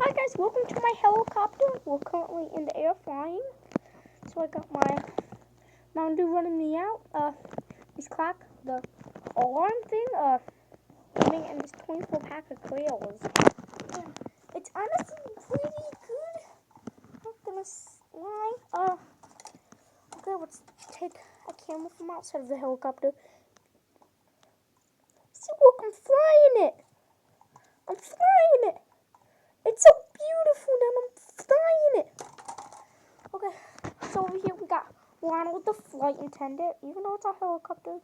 Hi guys, welcome to my helicopter. We're currently in the air flying. So I got my Mountain Dew running me out. This clock, the alarm thing, running in this 24 pack of Creoles. It's honestly pretty good. I'm not gonna lie. Okay, let's take a camera from outside of the helicopter. See, look, I'm flying it. I'm flying it. It's so beautiful that I'm flying it. Okay, so over here we got Ronald, the flight attendant, even though it's a helicopter.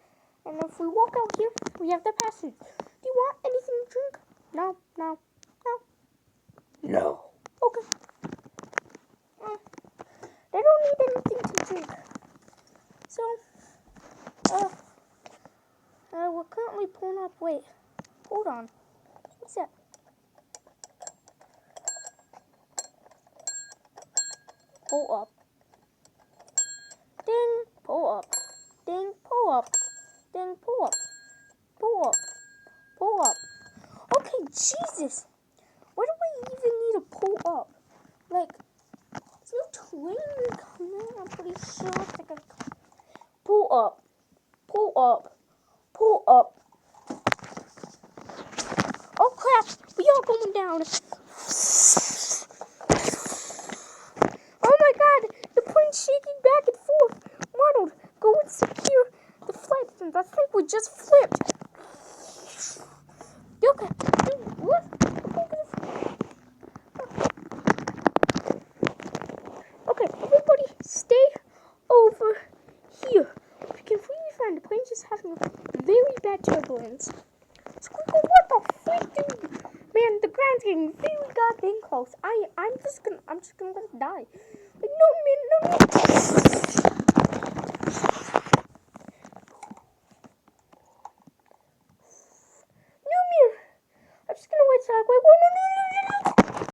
And if we walk out here, we have the passenger. Do you want anything to drink? No, no, no. No. Okay. They don't need anything to drink. So, we're currently pulling up. Wait, hold on. What's that? Pull up. Ding, pull up. Ding, pull up. Ding, pull up. Pull up. Pull up. Okay, Jesus. Why do we even need to pull up? Like, there's no train coming. I'm pretty sure it's like a pull up. Pull up. Pull up. Oh crap, we are going down. Oh my god, the plane's shaking back and forth. Ronald, go and secure the flight attendants. I think we just flipped. Okay, what? Okay, everybody stay over here. We can really find the plane's just having a very bad turbulence. Squeecker, what the freak, dude? Man, the ground's getting very goddamn close. I'm just gonna let it die. Like, no, man, no, no. No, man. I'm just gonna wait till I wait.